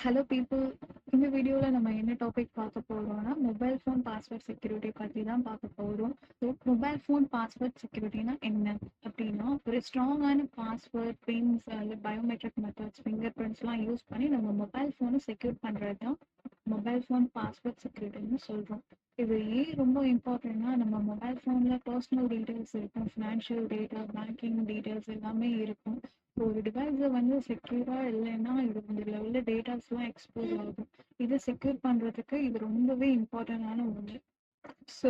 Hello people. இந்த வீடியோவில் நம்ம என்ன டாபிக் பார்க்க போகிறோம்னா மொபைல் ஃபோன் பாஸ்வேர்ட் செக்யூரிட்டி பற்றி தான் பார்க்க போகிறோம். ஸோ மொபைல் ஃபோன் பாஸ்வேர்ட் செக்யூரிட்டினா என்ன அப்படின்னா, ஒரு ஸ்ட்ராங்கான பாஸ்வேர்ட், பின்ஸ் அல்லது பயோமெட்ரிக் மெத்தட்ஸ், ஃபிங்கர் பிரிண்ட்ஸ்லாம் யூஸ் பண்ணி நம்ம மொபைல் ஃபோனை செக்யூர் பண்ணுறது தான் மொபைல் ஃபோன் பாஸ்வேர்ட் செக்யூரிட்டின்னு சொல்கிறோம். இது ஏன் ரொம்ப இம்பார்ட்டன்ட்னா, நம்ம மொபைல் ஃபோனில் பர்சனல் டீட்டெயில்ஸ் இருக்கும், ஃபினான்ஷியல் டேட்டா, பேங்கிங் டீட்டெயில்ஸ் எல்லாமே இருக்கும். ஒரு டிவைஸை வந்து செக்யூராக இல்லைன்னா இதில் உள்ள டேட்டாஸ்லாம் எக்ஸ்போஸ் ஆகும். இதை செக்யூர் பண்ணுறதுக்கு இது ரொம்பவே இம்பார்ட்டண்டான ஒன்று. So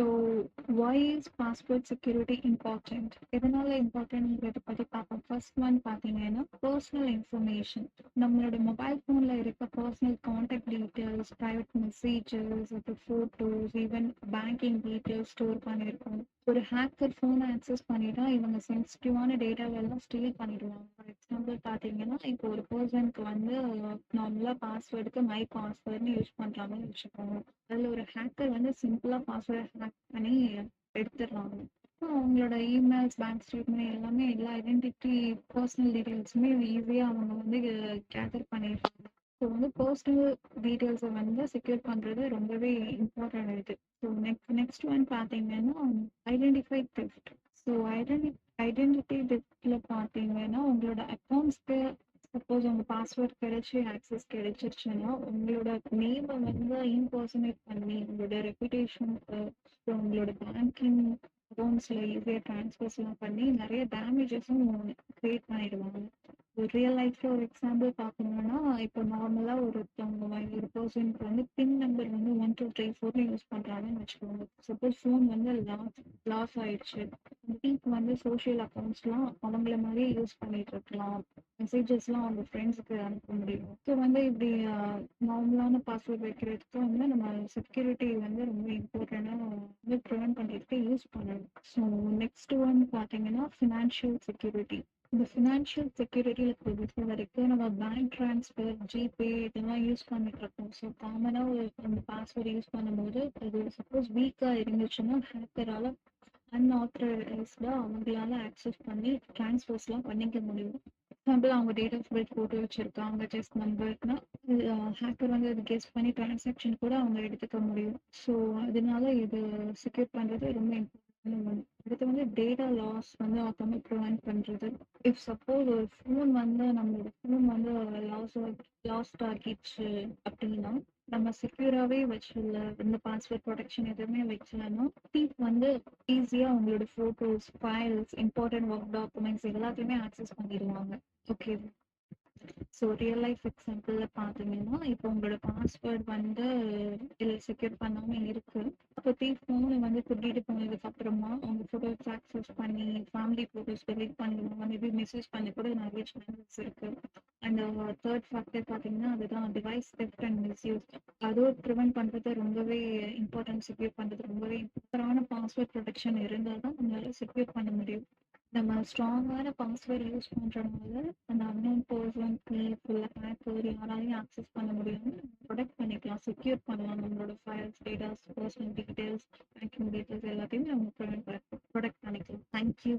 why is password security important? எதனால இம்பார்ட்டன்ட்ங்கிறத பற்றி பார்ப்போம். ஃபர்ஸ்ட் ஒன் பார்த்தீங்கன்னா பர்சனல் இன்ஃபர்மேஷன். நம்மளோட மொபைல் ஃபோனில் இருக்க personal contact details, private messages, அப்புறம் photos, even banking details store பண்ணியிருக்கோம். ஒரு ஹேக்கர் ஃபோனை ஆக்சஸ் பண்ணிட்டா இவங்க சென்சிட்டிவான டேட்டாவெல்லாம் ஸ்டீல் பண்ணிடுவாங்க. ஃபார் எக்ஸாம்பிள் பார்த்தீங்கன்னா, இப்போ ஒரு பர்சனுக்கு வந்து நார்மலாக பாஸ்வேர்டுக்கு மை பாஸ்வேர்டுன்னு யூஸ் பண்ணுறாங்கன்னு வச்சுக்கோங்க. அதில் ஒரு ஹேக்கர் வந்து சிம்பிளாக பாஸ்வேர்டு ஹேக் பண்ணி எடுத்துடுறாங்க. ஸோ அவங்களோட இமெயில்ஸ், பேங்க் ஸ்டேட்மெண்ட் எல்லாமே எல்லா ஐடென்டிட்டி, பர்சனல் டீட்டெயில்ஸுமே ஈஸியாக அவங்க வந்து கேதர் பண்ணிடுறாங்க. ஸோ வந்து பர்சனல் டீட்டெயில்ஸை வந்து செக்யூர் பண்ணுறது ரொம்பவே இம்பார்ட்டன்ட் இது. ஸோ நெக்ஸ்ட் ஒன் பார்த்தீங்கன்னா ஐடென்டிஃபை தெஃப்ட். ஸோ ஐடென்டிட்டி தெஃப்டில் பார்த்தீங்கன்னா உங்களோட அக்கௌண்ட்ஸ்க்கு சப்போஸ் உங்கள் பாஸ்வேர்ட் கிடைச்சி ஆக்சஸ் கிடைச்சிருச்சுன்னா உங்களோட நேமை வந்து இம்பர்சனேட் பண்ணி உங்களோட ரெப்புடேஷனுக்கு, உங்களோட பேங்கிங் அக்கௌண்ட்ஸில் ஈஸியாக ட்ரான்ஸ்ஃபர்ஸ்லாம் பண்ணி நிறைய டேமேஜஸும் க்ரியேட் பண்ணிடுவாங்க. ஒரு ரியல் லைஃப்பில் ஒரு எக்ஸாம்பிள் பார்க்கணுன்னா, இப்போ நார்மலாக ஒரு பர்சனுக்கு வந்து பின் நம்பர் வந்து 1 2 3 4 யூஸ் பண்ணுறாங்கன்னு வச்சுக்கோங்க. சப்போஸ் ஃபோன் வந்து லாஸ் ஆயிடுச்சு, இப்போ வந்து சோஷியல் அக்கௌண்ட்ஸ்லாம் அவங்கள மாதிரியே யூஸ் பண்ணிட்டு இருக்கலாம். மெசேஜஸ்லாம் அவங்க ஃப்ரெண்ட்ஸுக்கு அனுப்ப முடியும். ஸோ வந்து இப்படி நார்மலான பாஸ்வேர்ட் வைக்கிறதுக்கு வந்து நம்ம செக்யூரிட்டி வந்து ரொம்ப இம்பார்ட்டண்ட்டாக வந்து ப்ரிவென்ட் பண்ணுறதுக்கு யூஸ் பண்ணணும். ஸோ நெக்ஸ்ட் ஒன் பார்த்தீங்கன்னா ஃபினான்ஷியல் செக்யூரிட்டி. இந்த ஃபினான்ஷியல் செக்யூரிட்டியில் பொறுத்த வரைக்கும் நம்ம பேங்க் ட்ரான்ஸ்ஃபர், ஜிபே இதெல்லாம் யூஸ் பண்ணிட்டு இருக்கோம். ஸோ காமனாக அந்த பாஸ்வேர்டு யூஸ் பண்ணும்போது அது சப்போஸ் வீக்காக இருந்துச்சுன்னா ஹேக்கரால் அன்ஆத்தரைஸ்டாக அவங்களால ஆக்சஸ் பண்ணி ட்ரான்ஸ்ஃபர்ஸ்லாம் பண்ணிக்க முடியும். எக்ஸாம்பிள் அவங்க டேட் ஆஃப் பர்த் போட்டு வச்சுருக்காங்க செஸ் நம்பர்னா ஹேக்கர் வந்து அது கெஸ் பண்ணி ட்ரான்சாக்ஷன் கூட அவங்க எடுத்துக்க முடியும். ஸோ அதனால இது செக்யூர் பண்ணுறது ரொம்ப இம்பார்ட்டன்டான ஒன்று. அடுத்து வந்து டேட்டா லாஸ் வந்து ஆகாமல் ப்ரிவென்ட் பண்ணுறது. இஃப் சப்போஸ் ஒரு ஃபோன் வந்து நம்மளோட ஃபோன் வந்து லாஸ்ட் ஆகிடுச்சு அப்படின்னா நம்ம செக்யூராகவே வச்சிடல, இந்த பாஸ்வேர்ட் ப்ரொடெக்ஷன் எதுவுமே வைக்கலன்னா தீப் வந்து ஈஸியாக உங்களோட photos, files, important work documents எல்லாத்தையுமே ஆக்சஸ் பண்ணிடுவாங்க. ஓகே. ஸோ ரியல் லைஃப் எக்ஸாம்பிளில் பார்த்தீங்கன்னா இப்போ உங்களோட பாஸ்வேர்ட் வந்து இதில் செக்யூர் பண்ணாமல் இருக்குது. அப்போ ஃபோனை வந்து திருடிட்டு போனதுக்கு அப்புறமா உங்கள் ஃபோட்டோஸ் ஆக்சஸ் பண்ணி ஃபேமிலி ஃபோட்டோஸ் டெலிட் பண்ணிடுவாங்க. மேபி மெசேஜ் பண்ணி கூட நிறைய சேனல்ஸ் இருக்குது. அண்ட் தேர்ட் ஃபேக்டர் பார்த்தீங்கன்னா அதுதான் டிவைஸ் தெஃப்ட் அண்ட் மிஸ்யூஸ். அதுவும் ப்ரிவென்ட் பண்ணுறது ரொம்பவே இம்பார்ட்டன்ட். செக்யூர் பண்ணுறது ரொம்பவே இம்பார்ட்டன்டான பாஸ்வேர்ட் ப்ரொடெக்ஷன் இருந்தால் தான் நம்மளால செக்யூர் பண்ண முடியும். நம்ம ஸ்ட்ராங்கான பாஸ்வேர்ட் யூஸ் பண்ணுறதுனால அந்த அன்னோன் பர்சன், ஃபுல்லாக ஹேக்கர் யாராலையும் ஆக்சஸ் பண்ண முடியாமல் ப்ரொடெக்ட் பண்ணிக்கலாம், செக்யூர் பண்ணலாம். நம்மளோட files, datas, personal details, banking details எல்லாத்தையுமே நம்ம ப்ரொடெக்ட் பண்ணிக்கலாம். தேங்க்யூ.